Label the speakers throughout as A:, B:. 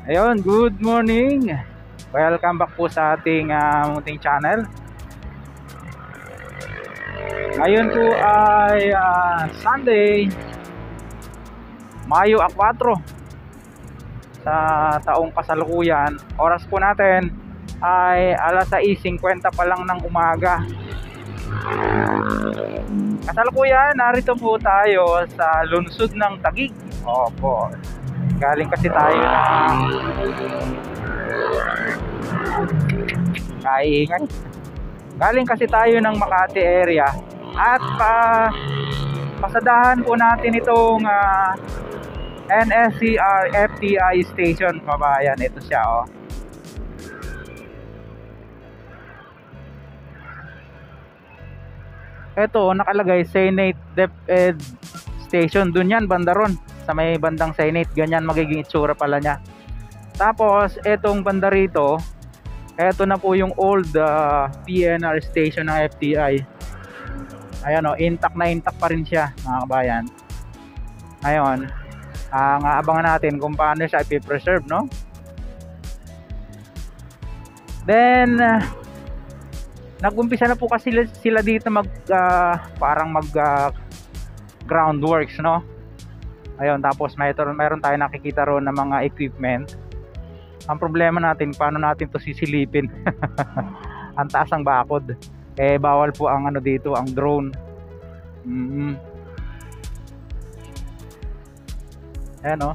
A: Ayun, good morning. Welcome back po sa ating munting channel. Ngayon po ay Sunday, Mayo 4 sa taong kasalukuyan. Oras po natin ay alas 6:50 pa lang ng umaga. Kasalukuyan, narito po tayo sa lungsod ng Taguig. Opo. Galing kasi tayo ng kaingay. Galing kasi tayo ng Makati area at pasadahan po natin itong NSCR FTI station, kabayan. Ito siya, oh. Ito nakalagay Senate DepEd Station, dun yan, banda ron sa may bandang Senate. Ganyan magiging itsura pala niya. Tapos etong banda rito, eto na po yung old PNR station ng FTI. Ayan, o, intact na intact pa rin siya, mga kabayan. Ngayon, abangan natin kung paano siya ipipreserve, no? Then nag-umpisa na po kasi sila dito parang groundworks, no? Ayun, tapos mayroon tayo nakikita roon ng mga equipment. Ang problema natin, paano natin to sisilipin? Ang taas ang bakod. Eh, bawal po ang dito, ang drone. Ayan, oh.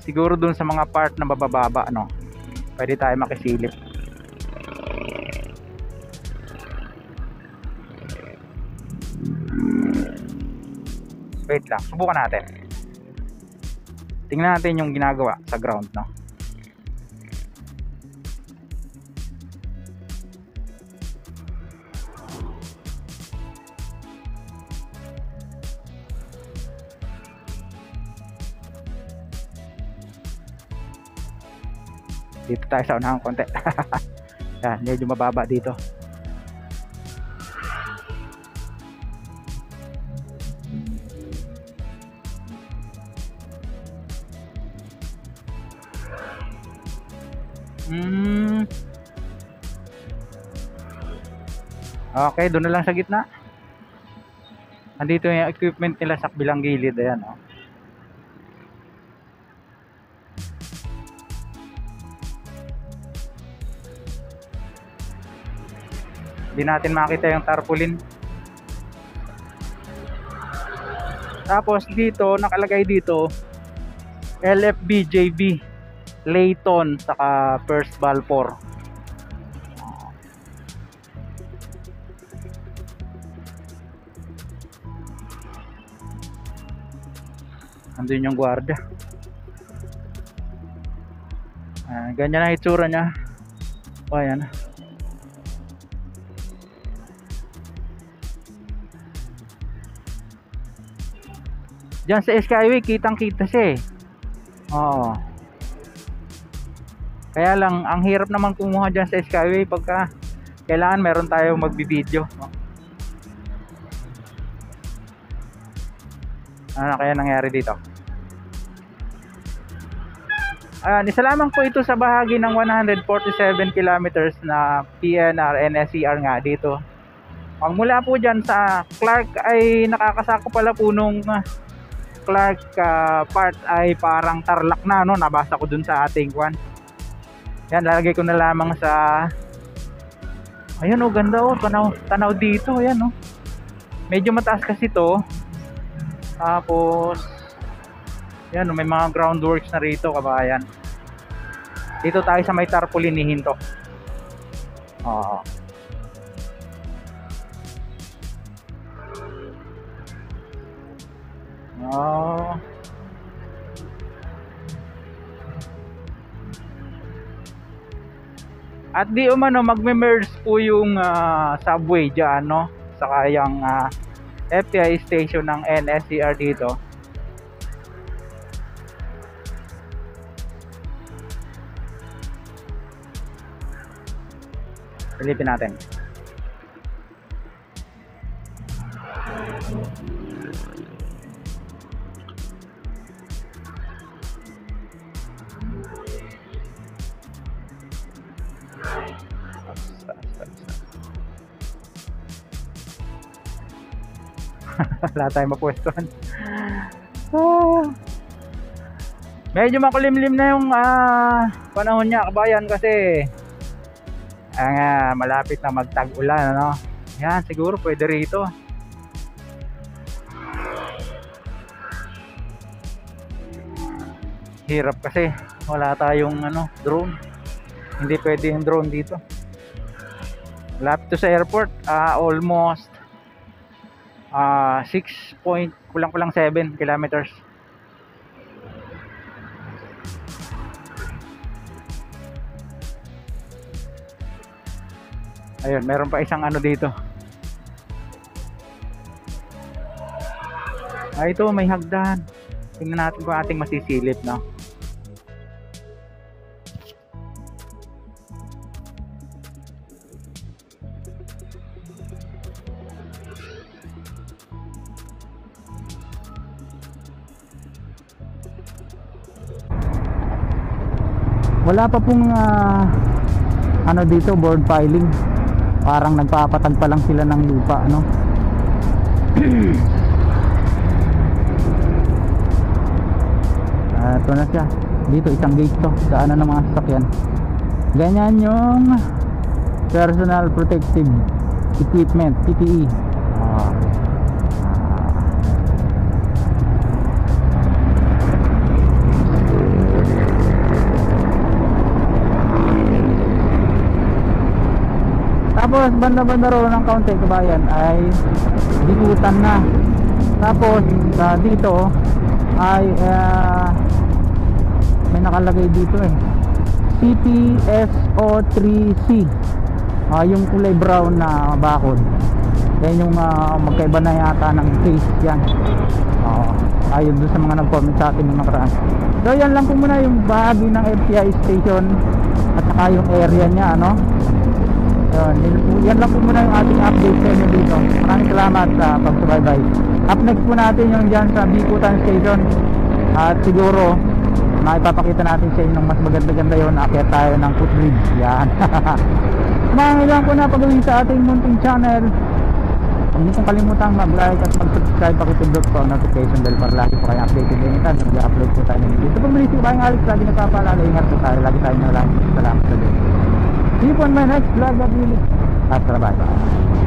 A: Siguro dun sa mga part na bababa, no, pwede tayo makisilip. Wait lang, subukan natin. Tingnan natin yung ginagawa sa ground, no? Dito tayo sa unahang konti. Yan, medyo mababa dito. Okay, doon na lang sa gitna. Andito yung equipment nila sa bilang gilid. Ayan, oh. Hindi natin makita yung tarpaulin. Tapos dito, nakalagay dito LFBJB Layton saka First Balfour. Andun yung gwardiya. Ganyan ang itsura niya. O, ayan. Diyan sa Skyway, kitang kita siya, eh. Oo. Kaya lang, ang hirap naman kumuha dyan sa Skyway pagka kailangan meron tayo magbibideo. Ano kaya nangyari dito? Isa lamang po ito sa bahagi ng 147 kilometers na PNR NSCR nga dito. Ang mula po dyan sa Clark ay nakakasako pala po nung Clark part ay parang Tarlac na, no? Nabasa ko dun sa ating kwan. Yan, lalagay ko na lamang sa... Ayun, oh, ganda, oh. Tanaw dito, ayan, oh. Medyo mataas kasi to. Tapos yan, may mga groundworks na rito, kabayan. Dito tayo sa may tarpaulin ni Hinto. Oh. At di umano magme-merge po yung subway diyan, no? Saka yung FTI station ng NSER dito. Silipin natin. Wala tayong mapwestuhan. Medyo makulimlim na yung panahon niya, kabayan, kasi malapit na magtag-ulan, ano? Yan, siguro pwede rito. Hirap kasi wala tayong drone. Hindi pwede yung drone dito. Malapit to sa airport, almost 6 7 kilometers. Ayun, meron pa isang dito. Ito may hagdan. Tingnan natin kung ating masisilip, no? Wala pa pong dito, board piling. Parang nagpapatag pa lang sila ng lupa, no? Ito na siya. Dito isang gate to, daanan ng mga sasakyan. Ganyan yung personal protective equipment, PPE. Tapos banda-banda roon ng kaunti, kabayan, ay dinutan na. Tapos dito ay may nakalagay dito CPSO3C, yung kulay brown na bakod. Yan yung magkaiba na yata ng face yan. Ayun doon sa mga nag-comment sa atin ng nakaraan. So yan lang po muna yung bahagi ng FTI station at saka yung area niya, ano. Yan lang po muna yung ating update sa inyo dito. Maraming salamat sa pagsubaybay. Up next po natin yung dyan sa Bicutan Station. At siguro maipapakita natin sa inyo ng mas maganda-ganda yun. Akyat tayo ng footbridge. Yan. Mangailangan ko na pagawin sa ating munting channel. Huwag niyo pong kalimutang mag-like at mag-subscribe. Pakitindot po ang notification bell para lagi po kayong updated din ito. Mag-upload po tayo ng video. Ito po muli si Bayang Alex. Lagi nagpapalala. Ingat po tayo. Lagi tayo na lang. Salamat sa Diyos. See you on my next vlog. At bye-bye.